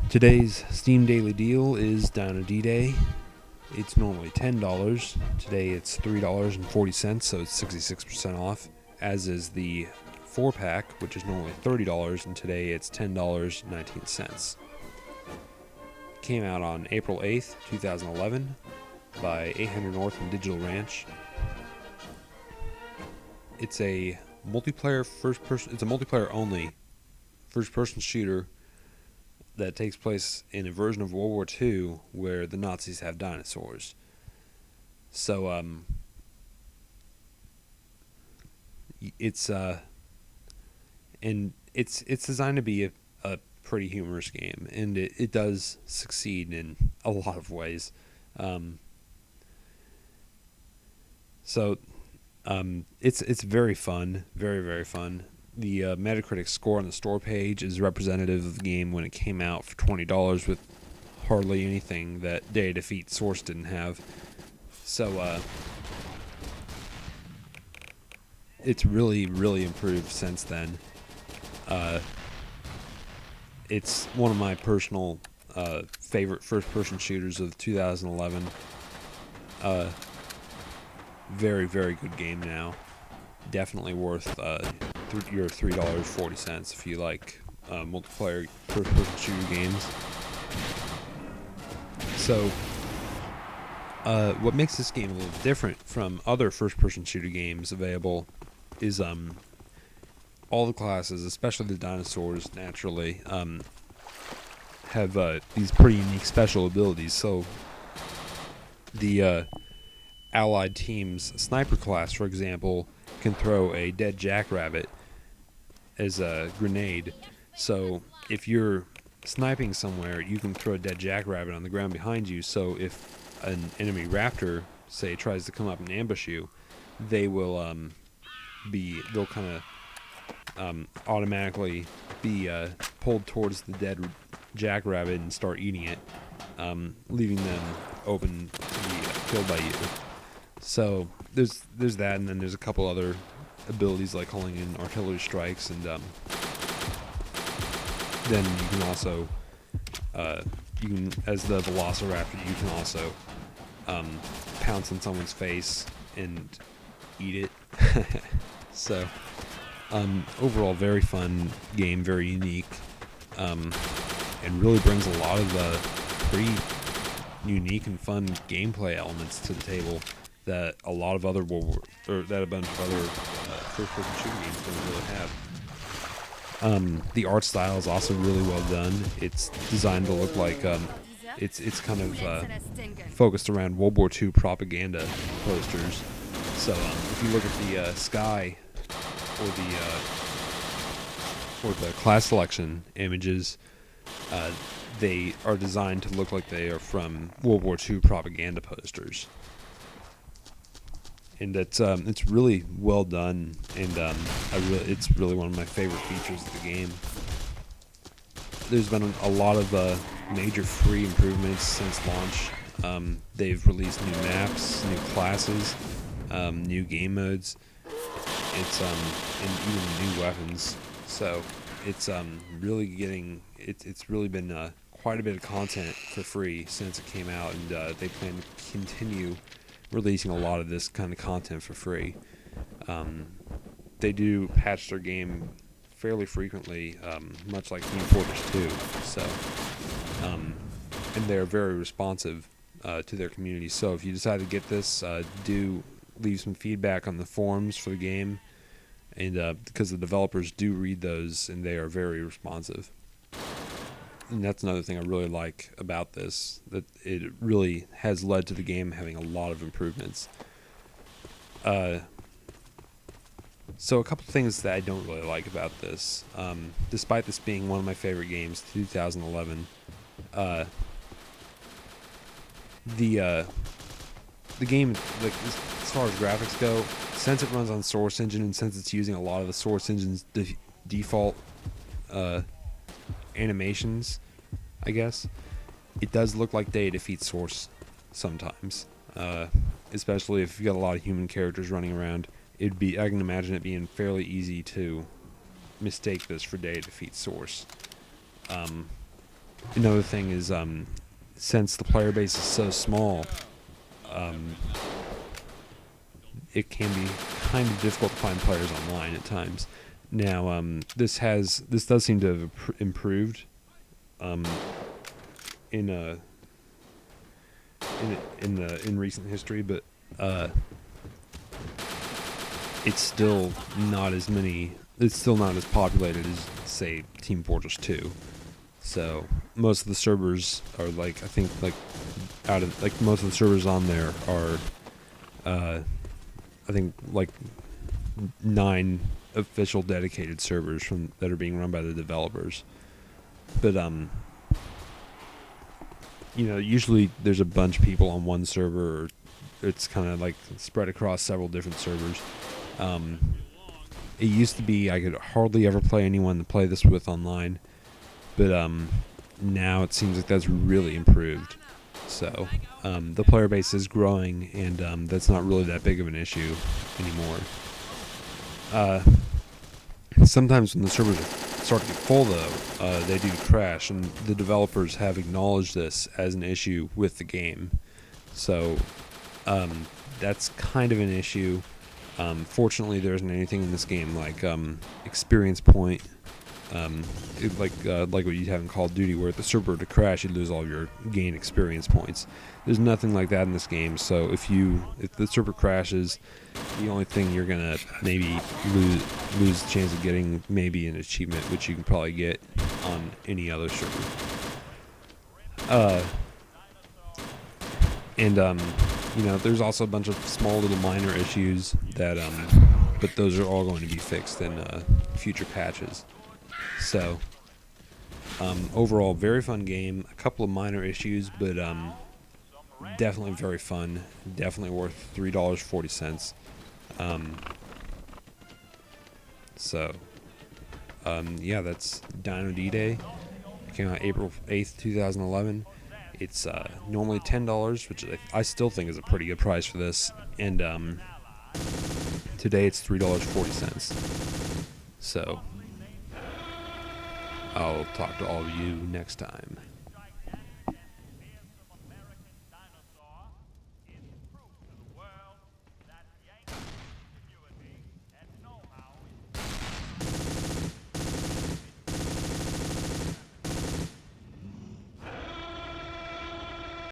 Today's Steam Daily Deal is Dino D-Day. It's normally $10. Today it's $3.40, so it's 66% off, as is the 4-pack, which is normally $30, and today it's $10.19. Came out on April 8th, 2011 by 800 North and Digital Ranch. It's a multiplayer only first-person shooter that takes place in a version of World War II where the Nazis have dinosaurs. So it's designed to be a pretty humorous game, and it does succeed in a lot of ways. It's very fun, very, very fun. The Metacritic score on the store page is representative of the game when it came out for $20 with hardly anything that Day of Defeat Source didn't have. So it's really, really improved since then. It's one of my personal favorite first-person shooters of 2011. Very, very good game now. Definitely worth your $3.40 if you like multiplayer first-person shooter games. So, what makes this game a little different from other first-person shooter games available is all the classes, especially the dinosaurs, naturally, have these pretty unique special abilities. So, the Allied team's sniper class, for example, can throw a dead jackrabbit as a grenade. So if you're sniping somewhere, you can throw a dead jackrabbit on the ground behind you. So if an enemy raptor, say, tries to come up and ambush you, they'll kind of automatically be pulled towards the dead jackrabbit and start eating it, leaving them open to be killed by you. So there's that, and then there's a couple other abilities like calling in artillery strikes, and then you can also as the velociraptor, you can also pounce on someone's face and eat it. So overall, very fun game, very unique, and really brings a lot of pretty unique and fun gameplay elements to the table that a lot of other that a bunch of other first-person shooter games don't really have. The art style is also really well done. It's designed to look like it's kind of focused around World War II propaganda posters. So if you look at the sky or the class selection images, they are designed to look like they are from World War II propaganda posters. And it's really well done, and it's really one of my favorite features of the game. There's been a lot of major free improvements since launch. They've released new maps, new classes, new game modes. And even new weapons. So it's really been quite a bit of content for free since it came out, and they plan to continue releasing a lot of this kind of content for free. They do patch their game fairly frequently, much like Team Fortress 2. So, and they're very responsive to their community. So if you decide to get this, do leave some feedback on the forums for the game, and because the developers do read those, and they are very responsive. And that's another thing I really like about this, that it really has led to the game having a lot of improvements. So a couple things that I don't really like about this, despite this being one of my favorite games, 2011, the game, like as far as graphics go, since it runs on Source Engine, and since it's using a lot of the Source Engine's default animations, I guess, it does look like Day of Defeat Source sometimes, especially if you've got a lot of human characters running around. I can imagine it being fairly easy to mistake this for Day of Defeat Source. Another thing is, since the player base is so small, it can be kind of difficult to find players online at times. Now, this does seem to have improved in recent history, but it's still not as many. It's still not as populated as, say, Team Fortress 2. So most of the servers are most of the servers on there are, I think, like 9 official dedicated servers that are being run by the developers. But usually there's a bunch of people on one server, or it's kind of like spread across several different servers. It used to be I could hardly ever play anyone to play this with online, but now it seems like that's really improved. So the player base is growing, and that's not really that big of an issue anymore. Sometimes when the servers start to get full, though, they do crash, and the developers have acknowledged this as an issue with the game. So that's kind of an issue. Fortunately, there isn't anything in this game like experience point, like what you have in Call of Duty, where if the server were to crash, you lose all your gained experience points. There's nothing like that in this game. So if the server crashes, the only thing you're gonna maybe lose the chance of getting maybe an achievement, which you can probably get on any other server. There's also a bunch of small little minor issues that, but those are all going to be fixed in future patches. So, overall, very fun game. A couple of minor issues, but definitely very fun. Definitely worth $3.40. That's Dino D-Day. It came out April 8th, 2011. It's normally $10, which I still think is a pretty good price for this. And today it's $3.40. So I'll talk to all of you next time.